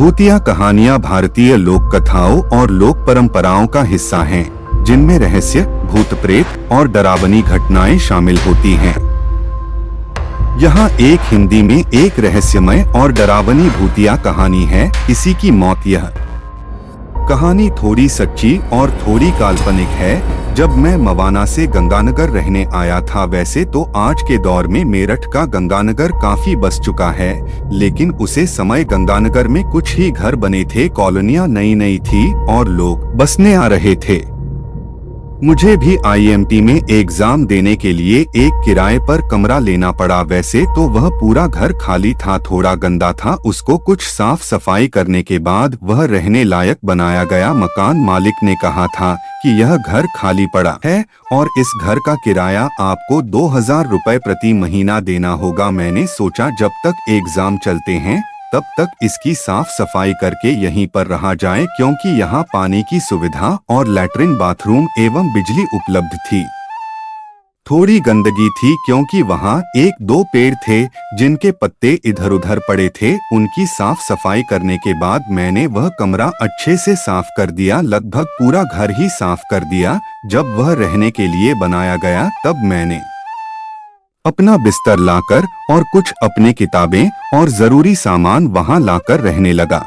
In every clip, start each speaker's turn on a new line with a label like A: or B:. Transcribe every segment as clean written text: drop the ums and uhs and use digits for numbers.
A: भूतिया कहानियां भारतीय लोक कथाओं और लोक परंपराओं का हिस्सा हैं, जिनमें रहस्य, भूत प्रेत और डरावनी घटनाएं शामिल होती हैं। यहाँ एक हिंदी में एक रहस्यमय और डरावनी भूतिया कहानी है, किसी की मौत। यह कहानी थोड़ी सच्ची और थोड़ी काल्पनिक है। जब मैं मवाना से गंगानगर रहने आया था, वैसे तो आज के दौर में मेरठ का गंगानगर काफी बस चुका है, लेकिन उसे समय गंगानगर में कुछ ही घर बने थे, कॉलोनियां नई नई थी और लोग बसने आ रहे थे। मुझे भी आईएमटी में एग्जाम देने के लिए एक किराए पर कमरा लेना पड़ा। वैसे तो वह पूरा घर खाली था, थोड़ा गंदा था, उसको कुछ साफ सफाई करने के बाद वह रहने लायक बनाया गया। मकान मालिक ने कहा था कि यह घर खाली पड़ा है और इस घर का किराया आपको 2000 रुपए प्रति महीना देना होगा। मैंने सोचा जब तक एग्जाम चलते हैं तब तक इसकी साफ सफाई करके यहीं पर रहा जाए, क्योंकि यहाँ पानी की सुविधा और लैट्रिन, बाथरूम एवं बिजली उपलब्ध थी। थोड़ी गंदगी थी क्योंकि वहाँ एक दो पेड़ थे जिनके पत्ते इधर उधर पड़े थे। उनकी साफ सफाई करने के बाद मैंने वह कमरा अच्छे से साफ कर दिया, लगभग पूरा घर ही साफ कर दिया। जब वह रहने के लिए बनाया गया तब मैंने अपना बिस्तर लाकर और कुछ अपने किताबें और जरूरी सामान वहां लाकर रहने लगा।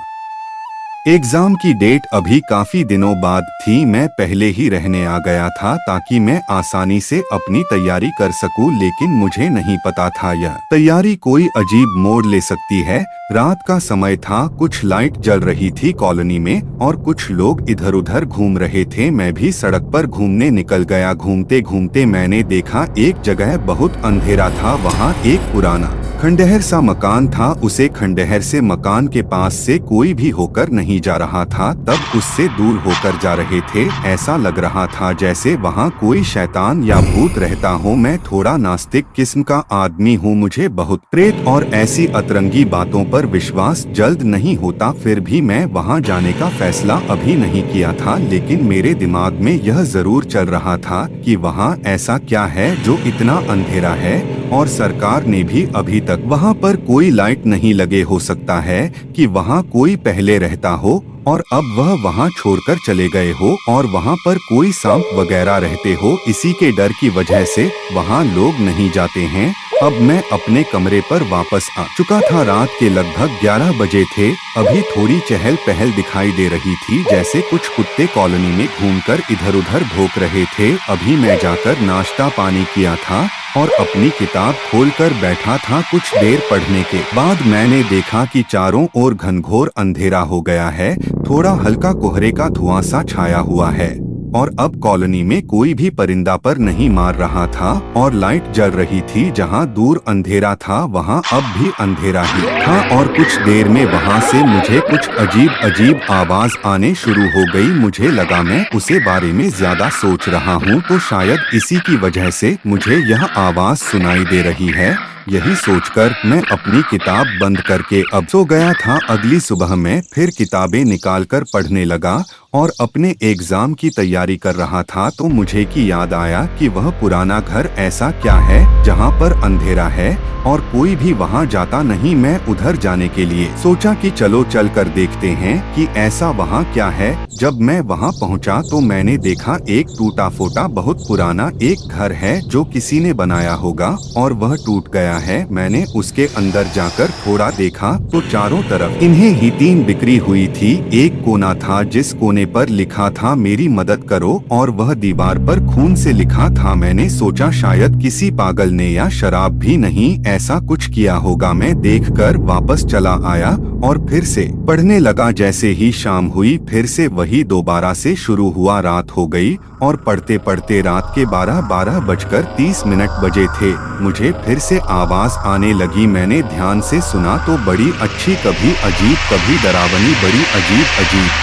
A: एग्जाम की डेट अभी काफी दिनों बाद थी। मैं पहले ही रहने आ गया था ताकि मैं आसानी से अपनी तैयारी कर सकूं, लेकिन मुझे नहीं पता था यह तैयारी कोई अजीब मोड़ ले सकती है। रात का समय था, कुछ लाइट जल रही थी कॉलोनी में और कुछ लोग इधर उधर घूम रहे थे। मैं भी सड़क पर घूमने निकल गया। घूमते घूमते मैंने देखा एक जगह बहुत अंधेरा था। वहाँ एक पुराना खंडहर सा मकान था। उसे खंडहर से मकान के पास से कोई भी होकर नहीं जा रहा था, तब उससे दूर होकर जा रहे थे। ऐसा लग रहा था जैसे वहाँ कोई शैतान या भूत रहता हो। मैं थोड़ा नास्तिक किस्म का आदमी हूँ, मुझे बहुत प्रेत और ऐसी अतरंगी बातों पर विश्वास जल्द नहीं होता। फिर भी मैं वहाँ जाने का फैसला अभी नहीं किया था, लेकिन मेरे दिमाग में यह जरूर चल रहा था कि वहाँ ऐसा क्या है जो इतना अंधेरा है और सरकार ने भी अभी तक वहाँ पर कोई लाइट नहीं लगे। हो सकता है कि वहाँ कोई पहले रहता हो और अब वह वहाँ छोड़कर चले गए हो और वहाँ पर कोई सांप वगैरह रहते हो। इसी के डर की वजह से वहाँ लोग नहीं जाते हैं। अब मैं अपने कमरे पर वापस आ चुका था। रात के लगभग 11 बजे थे। अभी थोड़ी चहल पहल दिखाई दे रही थी, जैसे कुछ कुत्ते कॉलोनी में घूमकर इधर उधर भौंक रहे थे। अभी मैं जाकर नाश्ता पानी किया था और अपनी किताब खोलकर बैठा था। कुछ देर पढ़ने के बाद मैंने देखा कि चारों ओर घनघोर अंधेरा हो गया है। थोड़ा हल्का कोहरे का धुआं सा छाया हुआ है और अब कॉलोनी में कोई भी परिंदा पर नहीं मार रहा था और लाइट जल रही थी। जहां दूर अंधेरा था वहां अब भी अंधेरा ही था और कुछ देर में वहां से मुझे कुछ अजीब अजीब आवाज आने शुरू हो गई। मुझे लगा मैं उसे बारे में ज्यादा सोच रहा हूं, तो शायद इसी की वजह से मुझे यह आवाज सुनाई दे रही है। यही सोचकर मैं अपनी किताब बंद करके अब सो गया था। अगली सुबह मैं फिर किताबें निकालकर पढ़ने लगा और अपने एग्जाम की तैयारी कर रहा था, तो मुझे की याद आया कि वह पुराना घर ऐसा क्या है जहां पर अंधेरा है और कोई भी वहां जाता नहीं। मैं उधर जाने के लिए सोचा कि चलो चल कर देखते हैं कि ऐसा वहां क्या है। जब मैं वहां पहुंचा तो मैंने देखा एक टूटा फूटा बहुत पुराना एक घर है जो किसी ने बनाया होगा और वह टूट गया है। मैंने उसके अंदर जाकर थोड़ा देखा तो चारों तरफ इन्हें ही 3 बिक्री हुई थी। एक कोना था जिस कोने पर लिखा था मेरी मदद करो और वह दीवार पर खून से लिखा था। मैंने सोचा शायद किसी पागल ने या शराब भी नहीं ऐसा कुछ किया होगा। मैं देखकर वापस चला आया और फिर से पढ़ने लगा। जैसे ही शाम हुई फिर से वही दोबारा से शुरू हुआ। रात हो गई और पढ़ते पढ़ते रात के 12 बजकर 30 बजे थे। मुझे फिर से आवाज आने लगी। मैंने ध्यान से सुना तो बड़ी अच्छी, कभी अजीब कभी डरावनी, बड़ी अजीब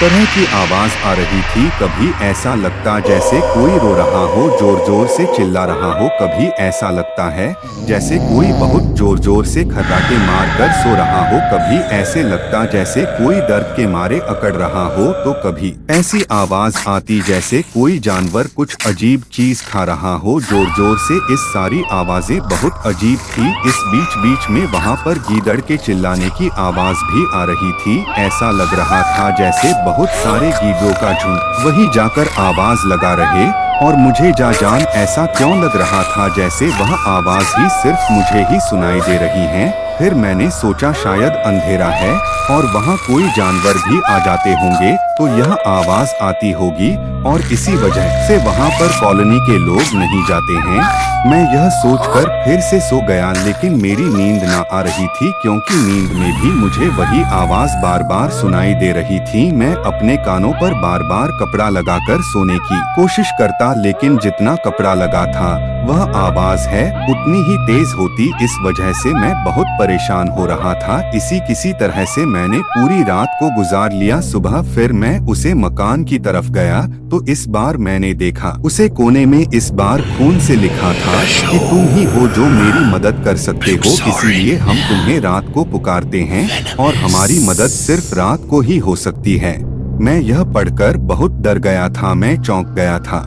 A: तरह की आवाज आ रही थी। कभी ऐसा लगता जैसे कोई रो रहा हो, जोर जोर से चिल्ला रहा हो। कभी ऐसा लगता है जैसे कोई बहुत जोर जोर से खर्राटे मार कर सो रहा हो। कभी ऐसे लगता जैसे कोई दर्द के मारे अकड़ रहा हो, तो कभी ऐसी आवाज आती जैसे कोई जानवर कुछ अजीब चीज खा रहा हो, जोर जोर से। इस सारी आवाजें बहुत अजीब थी। इस बीच बीच में वहाँ पर गीदड़ के चिल्लाने की आवाज भी आ रही थी। ऐसा लग रहा था जैसे बहुत सारे गीदड़ों का झुंड वहीं जाकर आवाज लगा रहे, और मुझे जान ऐसा क्यों लग रहा था जैसे वह आवाज ही सिर्फ मुझे ही सुनाई दे रही है। फिर मैंने सोचा शायद अंधेरा है और वहाँ कोई जानवर भी आ जाते होंगे तो यह आवाज आती होगी, और इसी वजह से वहाँ पर कॉलोनी के लोग नहीं जाते हैं। मैं यह सोचकर फिर से सो गया, लेकिन मेरी नींद ना आ रही थी क्योंकि नींद में भी मुझे वही आवाज बार बार सुनाई दे रही थी। मैं अपने कानों पर बार बार कपड़ा लगाकर सोने की कोशिश करता, लेकिन जितना कपड़ा लगा था वह आवाज है उतनी ही तेज होती। इस वजह से मैं बहुत परेशान हो रहा था। किसी तरह से मैंने पूरी रात को गुजार लिया। सुबह फिर मैं उसे मकान की तरफ गया तो इस बार मैंने देखा उसे कोने में इस बार खून से लिखा था कि तुम ही हो जो मेरी मदद कर सकते हो, इसीलिए हम तुम्हें रात को पुकारते हैं और हमारी मदद सिर्फ रात को ही हो सकती है। मैं यह पढ़कर बहुत डर गया था। मैं चौंक गया था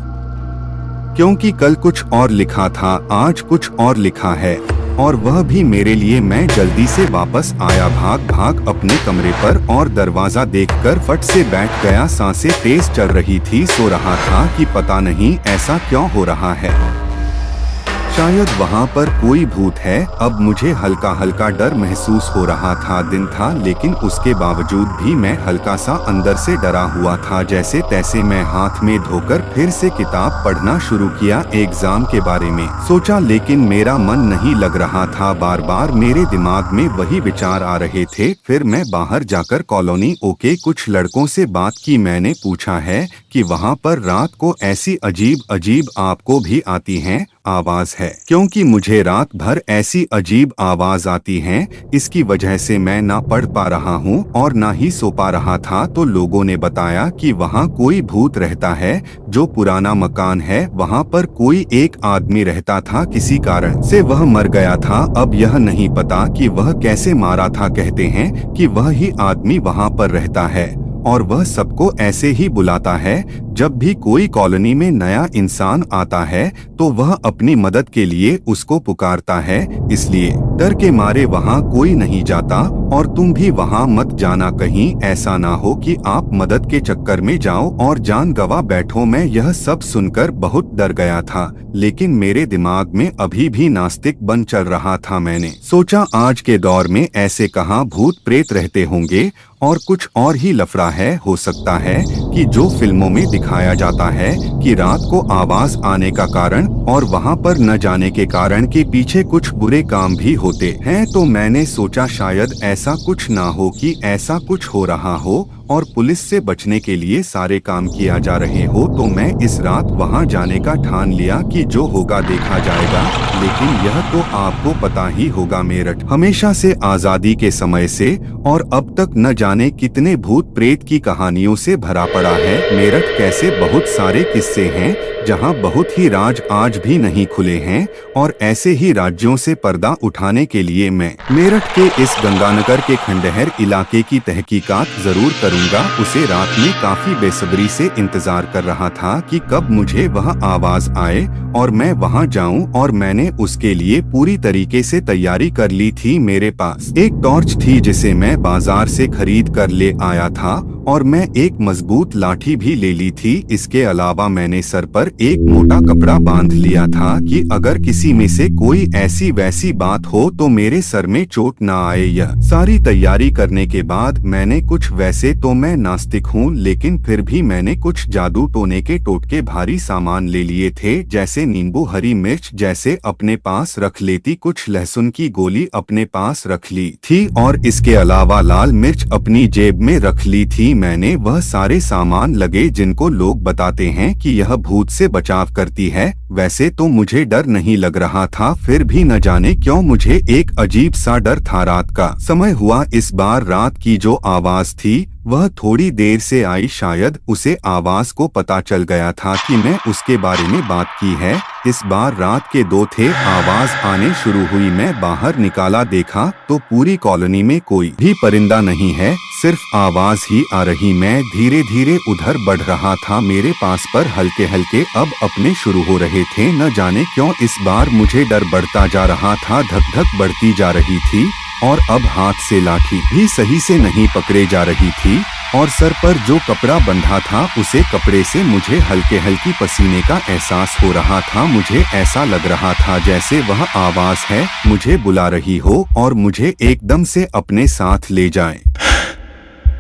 A: क्योंकि कल कुछ और लिखा था, आज कुछ और लिखा है, और वह भी मेरे लिए। मैं जल्दी से वापस आया, भाग अपने कमरे पर, और दरवाजा देखकर फट से बैठ गया। सांसें तेज चल रही थी। सो रहा था कि पता नहीं ऐसा क्यों हो रहा है, शायद वहाँ पर कोई भूत है। अब मुझे हल्का हल्का डर महसूस हो रहा था। दिन था लेकिन उसके बावजूद भी मैं हल्का सा अंदर से डरा हुआ था। जैसे तैसे मैं हाथ में धोकर फिर से किताब पढ़ना शुरू किया। एग्जाम के बारे में सोचा, लेकिन मेरा मन नहीं लग रहा था। बार बार मेरे दिमाग में वही विचार आ रहे थे। फिर मैं बाहर जाकर कॉलोनी के कुछ लड़कों से बात की। मैंने पूछा है कि वहाँ पर रात को ऐसी अजीब आपको भी आती हैं आवाज है, क्योंकि मुझे रात भर ऐसी अजीब आवाज आती हैं। इसकी वजह से मैं ना पढ़ पा रहा हूँ और ना ही सो पा रहा था। तो लोगों ने बताया कि वहाँ कोई भूत रहता है। जो पुराना मकान है वहाँ पर कोई एक आदमी रहता था, किसी कारण से वह मर गया था। अब यह नहीं पता कि वह कैसे मारा था। कहते हैं कि वह ही आदमी वहाँ पर रहता है और वह सबको ऐसे ही बुलाता है। जब भी कोई कॉलोनी में नया इंसान आता है तो वह अपनी मदद के लिए उसको पुकारता है, इसलिए डर के मारे वहाँ कोई नहीं जाता। और तुम भी वहाँ मत जाना, कहीं ऐसा ना हो कि आप मदद के चक्कर में जाओ और जान गवा बैठो। मैं यह सब सुनकर बहुत डर गया था, लेकिन मेरे दिमाग में अभी भी नास्तिक बन चल रहा था। मैंने सोचा आज के दौर में ऐसे कहाँ भूत प्रेत रहते होंगे और कुछ और ही लफड़ा है। हो सकता है कि जो फिल्मों में दिखाया जाता है कि रात को आवाज आने का कारण और वहाँ पर न जाने के कारण के पीछे कुछ बुरे काम भी होते हैं। तो मैंने सोचा शायद ऐसा कुछ ना हो कि ऐसा कुछ हो रहा हो और पुलिस से बचने के लिए सारे काम किया जा रहे हो। तो मैं इस रात वहाँ जाने का ठान लिया कि जो होगा देखा जाएगा। लेकिन यह तो आपको पता ही होगा, मेरठ हमेशा से आजादी के समय से और अब तक न जाने कितने भूत प्रेत की कहानियों से भरा पड़ा है। मेरठ कैसे बहुत सारे किस्से हैं जहां बहुत ही राज आज भी नहीं खुले हैं, और ऐसे ही राज्यों से पर्दा उठाने के लिए मैं मेरठ के इस गंगानगर के खंडहर इलाके की तहकीकात जरूर करूंगा। उसे रात में काफी बेसब्री से इंतजार कर रहा था कि कब मुझे वह आवाज आए और मैं वहां जाऊं, और मैंने उसके लिए पूरी तरीके से तैयारी कर ली थी। मेरे पास एक टॉर्च थी जिसे मैं बाजार से खरीद कर ले आया था, और मैं एक मजबूत लाठी भी ले ली थी। इसके अलावा मैंने सर पर एक मोटा कपड़ा बांध लिया था कि अगर किसी में से कोई ऐसी वैसी बात हो तो मेरे सर में चोट ना आए। यह सारी तैयारी करने के बाद मैंने कुछ, वैसे तो मैं नास्तिक हूँ लेकिन फिर भी मैंने कुछ जादू टोने के टोटके भारी सामान ले लिए थे, जैसे नींबू, हरी मिर्च जैसे अपने पास रख लेती, कुछ लहसुन की गोली अपने पास रख ली थी, और इसके अलावा लाल मिर्च अपनी जेब में रख ली थी। मैंने वह सारे सामान लगे जिनको लोग बताते हैं कि यह भूत से बचाव करती है। वैसे तो मुझे डर नहीं लग रहा था, फिर भी न जाने क्यों मुझे एक अजीब सा डर था। रात का समय हुआ। इस बार रात की जो आवाज थी वह थोड़ी देर से आई, शायद उसे आवाज को पता चल गया था कि मैं उसके बारे में बात की है। इस बार रात के 2 थे। आवाज आने शुरू हुई। मैं बाहर निकाला, देखा तो पूरी कॉलोनी में कोई भी परिंदा नहीं है, सिर्फ आवाज ही आ रही। मैं धीरे धीरे उधर बढ़ रहा था। मेरे पास पर हल्के हल्के अब अपने शुरू हो रहे थे। न जाने क्यों इस बार मुझे डर बढ़ता जा रहा था। धक धक बढ़ती जा रही थी और अब हाथ से लाठी भी सही से नहीं पकड़े जा रही थी और सर पर जो कपड़ा बंधा था उसे कपड़े से मुझे हल्के हल्की पसीने का एहसास हो रहा था। मुझे ऐसा लग रहा था जैसे वह आवाज है, मुझे बुला रही हो और मुझे एकदम से अपने साथ ले जाए।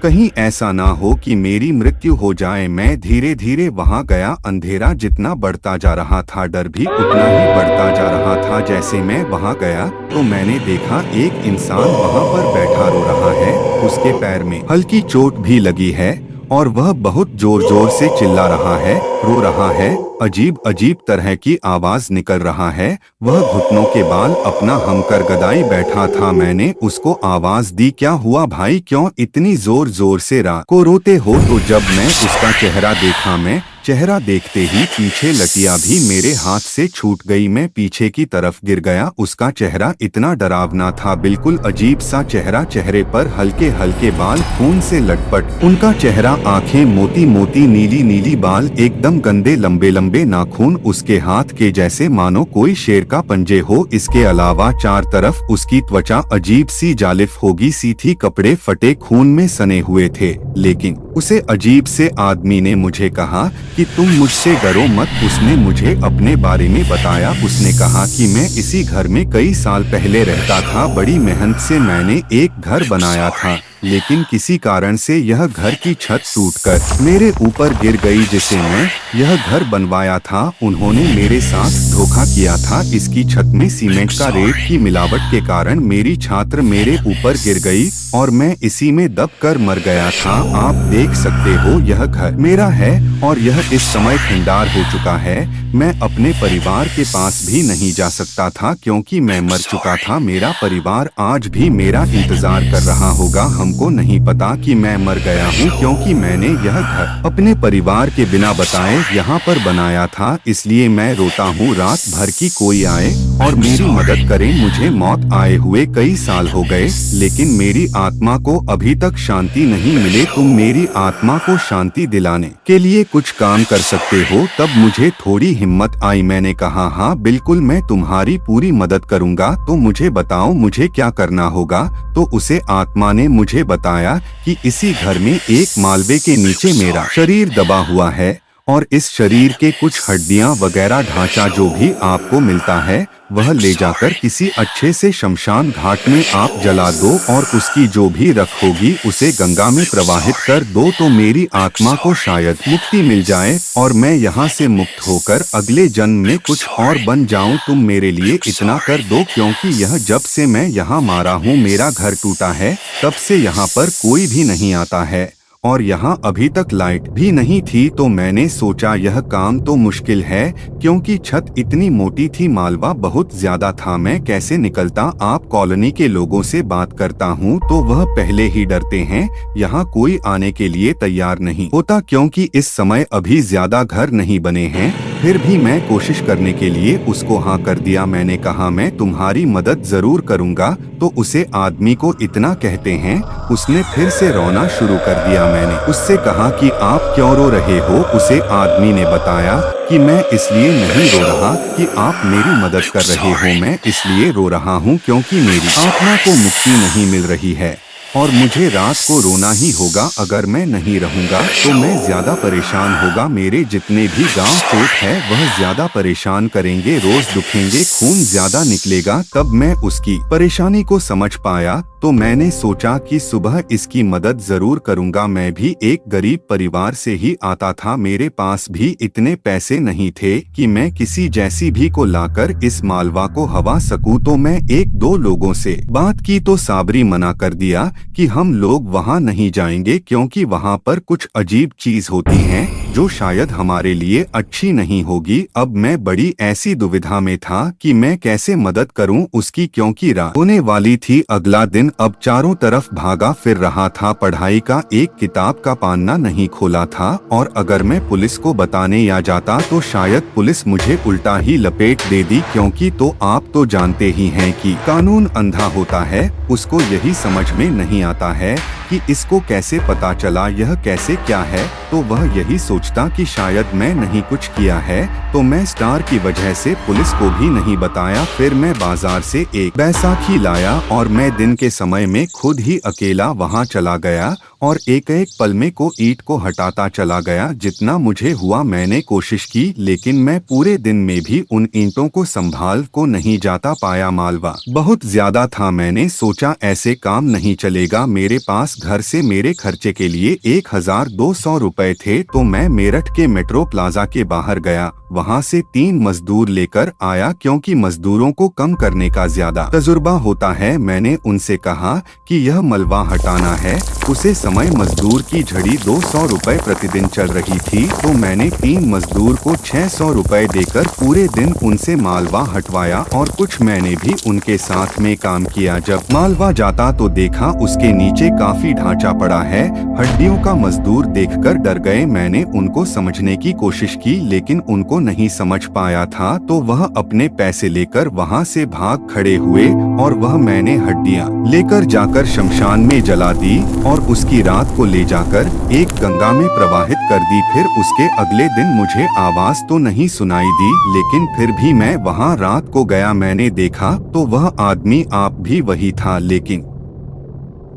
A: कहीं ऐसा ना हो कि मेरी मृत्यु हो जाए। मैं धीरे धीरे वहां गया। अंधेरा जितना बढ़ता जा रहा था, डर भी उतना ही बढ़ता जा रहा था। जैसे मैं वहां गया तो मैंने देखा एक इंसान वहां पर बैठा रो रहा है। उसके पैर में हल्की चोट भी लगी है और वह बहुत जोर जोर से चिल्ला रहा है, रो रहा है। अजीब अजीब तरह की आवाज निकल रहा है। वह घुटनों के बाल अपना हम कर गदाई बैठा था। मैंने उसको आवाज दी, क्या हुआ भाई, क्यों इतनी जोर जोर से रात को रोते हो? तो जब मैं उसका चेहरा देखा, मैं चेहरा देखते ही पीछे लटिया भी मेरे हाथ से छूट गई। मैं पीछे की तरफ गिर गया। उसका चेहरा इतना डरावना था, बिल्कुल अजीब सा चेहरा। चेहरे पर हल्के हल्के बाल खून से लटपट। उनका चेहरा, आंखें मोती मोती, नीली नीली, बाल एकदम गंदे, लंबे लंबे नाखून उसके हाथ के जैसे मानो कोई शेर का पंजे हो। इसके अलावा चार तरफ उसकी त्वचा अजीब सी जालिफ होगी सी थी। कपड़े फटे खून में सने हुए थे। लेकिन उसे अजीब से आदमी ने मुझे कहा कि तुम मुझसे डरो मत। उसने मुझे अपने बारे में बताया। उसने कहा कि मैं इसी घर में कई साल पहले रहता था। बड़ी मेहनत से मैंने एक घर बनाया था, लेकिन किसी कारण से यह घर की छत टूटकर मेरे ऊपर गिर गई। जिसे मैं यह घर बनवाया था, उन्होंने मेरे साथ धोखा किया था। इसकी छत में सीमेंट का रेत की मिलावट के कारण मेरी छात्र मेरे ऊपर गिर गई और मैं इसी में दब कर मर गया था। आप देख सकते हो यह घर मेरा है और यह इस समय खंडार हो चुका है। मैं अपने परिवार के पास भी नहीं जा सकता था क्योंकि मैं मर चुका था। मेरा परिवार आज भी मेरा इंतजार कर रहा होगा। हमको नहीं पता कि मैं मर गया हूँ, क्योंकि मैंने यह घर अपने परिवार के बिना बताए यहाँ पर बनाया था। इसलिए मैं रोता हूँ रात भर की कोई आए और मेरी मदद करे। मुझे मौत आए हुए कई साल हो गए, लेकिन मेरी आत्मा को अभी तक शांति नहीं मिले। तुम मेरी आत्मा को शांति दिलाने के लिए कुछ काम कर सकते हो? तब मुझे थोड़ी हिम्मत आई। मैंने कहा, हाँ बिल्कुल, मैं तुम्हारी पूरी मदद करूँगा। तो मुझे बताओ मुझे क्या करना होगा? तो उसे आत्मा ने मुझे बताया कि इसी घर में एक मालवे के नीचे मेरा शरीर दबा हुआ है और इस शरीर के कुछ हड्डियां वगैरह ढांचा जो भी आपको मिलता है वह ले जाकर किसी अच्छे से शमशान घाट में आप जला दो और उसकी जो भी रख होगी उसे गंगा में प्रवाहित कर दो, तो मेरी आत्मा को शायद मुक्ति मिल जाए और मैं यहाँ से मुक्त होकर अगले जन्म में कुछ और बन जाऊं। तुम मेरे लिए इतना कर दो, क्योंकि यह जब से मैं यहाँ मारा हूँ, मेरा घर टूटा है, तब से यहाँ पर कोई भी नहीं आता है और यहाँ अभी तक लाइट भी नहीं थी। तो मैंने सोचा यह काम तो मुश्किल है, क्योंकि छत इतनी मोटी थी, मालवा बहुत ज्यादा था। मैं कैसे निकलता? आप कॉलोनी के लोगों से बात करता हूँ तो वह पहले ही डरते हैं। यहाँ कोई आने के लिए तैयार नहीं होता, क्योंकि इस समय अभी ज्यादा घर नहीं बने हैं। फिर भी मैं कोशिश करने के लिए उसको हाँ कर दिया। मैंने कहा मैं तुम्हारी मदद जरूर करूँगा। तो उसे आदमी को इतना कहते हैं, उसने फिर से रोना शुरू कर दिया। मैंने उससे कहा कि आप क्यों रो रहे हो? उसे आदमी ने बताया कि मैं इसलिए नहीं रो रहा कि आप मेरी मदद कर रहे हो, मैं इसलिए रो रहा हूँ क्योंकि मेरी आत्मा को मुक्ति नहीं मिल रही है और मुझे रात को रोना ही होगा। अगर मैं नहीं रहूंगा तो मैं ज्यादा परेशान होगा। मेरे जितने भी गांव चोट है वह ज्यादा परेशान करेंगे, रोज दुखेंगे, खून ज्यादा निकलेगा। तब मैं उसकी परेशानी को समझ पाया तो मैंने सोचा कि सुबह इसकी मदद जरूर करूंगा। मैं भी एक गरीब परिवार से ही आता था, मेरे पास भी इतने पैसे नहीं थे कि मैं किसी जैसी भी को लाकर इस मालवा को हवा सकूं। तो मैं एक दो लोगों से बात की तो साबरी मना कर दिया कि हम लोग वहां नहीं जाएंगे, क्योंकि वहां पर कुछ अजीब चीज होती हैं। जो शायद हमारे लिए अच्छी नहीं होगी। अब मैं बड़ी ऐसी दुविधा में था कि मैं कैसे मदद करूं उसकी, क्योंकि रात होने वाली थी। अगला दिन अब चारों तरफ भागा फिर रहा था, पढ़ाई का एक किताब का पन्ना नहीं खोला था, और अगर मैं पुलिस को बताने या जाता तो शायद पुलिस मुझे उल्टा ही लपेट दे दी, क्योंकि तो आप तो जानते ही हैं कि कानून अंधा होता है, उसको यही समझ में नहीं आता है कि इसको कैसे पता चला, यह कैसे क्या है। तो वह यही सोचता कि शायद मैं नहीं कुछ किया है, तो मैं स्टार की वजह से पुलिस को भी नहीं बताया। फिर मैं बाजार से एक बैसाखी लाया और मैं दिन के समय में खुद ही अकेला वहां चला गया और एक एक पलमे को ईंट को हटाता चला गया। जितना मुझे हुआ मैंने कोशिश की, लेकिन मैं पूरे दिन में भी उन ईंटों को संभाल को नहीं जाता पाया। मालवा बहुत ज्यादा था। मैंने सोचा ऐसे काम नहीं चलेगा। मेरे पास घर से मेरे खर्चे के लिए 1200 रुपए थे, तो मैं मेरठ के मेट्रो प्लाजा के बाहर गया, वहां से 3 मजदूर लेकर आया, क्योंकि मजदूरों को कम करने का ज्यादा तजुर्बा होता है। मैंने उनसे कहा कि यह मलबा हटाना है। उसे समय मजदूर की झड़ी 200 रुपए प्रतिदिन चल रही थी, तो मैंने 3 मजदूर को 600 रुपए देकर पूरे दिन उनसे मालवा हटवाया और कुछ मैंने भी उनके साथ में काम किया। जब मालवा जाता तो देखा उसके नीचे काफी ढांचा पड़ा है, हड्डियों का। मजदूर देखकर डर गए। मैंने उनको समझने की कोशिश की, लेकिन उनको नहीं समझ पाया था, तो वह अपने पैसे लेकर वहां से भाग खड़े हुए और वह मैंने हड्डियां लेकर जाकर शमशान में जला दी और उसकी रात को ले जाकर एक गंगा में प्रवाहित कर दी। फिर उसके अगले दिन मुझे आवाज तो नहीं सुनाई दी, लेकिन फिर भी मैं वहां रात को गया। मैंने देखा तो वह आदमी आप भी वही था, लेकिन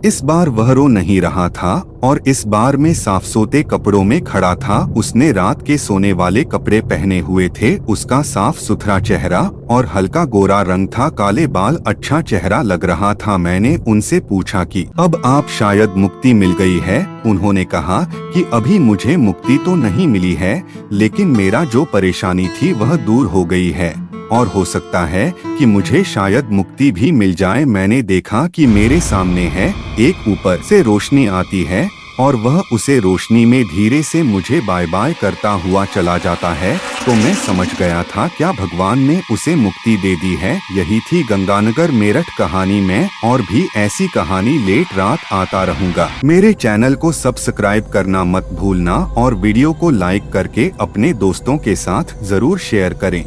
A: इस बार वह रो नहीं रहा था और इस बार में साफ सोते कपड़ों में खड़ा था। उसने रात के सोने वाले कपड़े पहने हुए थे। उसका साफ सुथरा चेहरा और हल्का गोरा रंग था, काले बाल, अच्छा चेहरा लग रहा था। मैंने उनसे पूछा कि अब आप शायद मुक्ति मिल गई है। उन्होंने कहा कि अभी मुझे मुक्ति तो नहीं मिली है, लेकिन मेरा जो परेशानी थी वह दूर हो गई है और हो सकता है कि मुझे शायद मुक्ति भी मिल जाए। मैंने देखा कि मेरे सामने है, एक ऊपर से रोशनी आती है और वह उसे रोशनी में धीरे से मुझे बाय बाय करता हुआ चला जाता है। तो मैं समझ गया था क्या भगवान ने उसे मुक्ति दे दी है। यही थी गंगानगर मेरठ कहानी में, और भी ऐसी कहानी लेट रात आता रहूंगा। मेरे चैनल को सब्सक्राइब करना मत भूलना और वीडियो को लाइक करके अपने दोस्तों के साथ जरूर शेयर करें।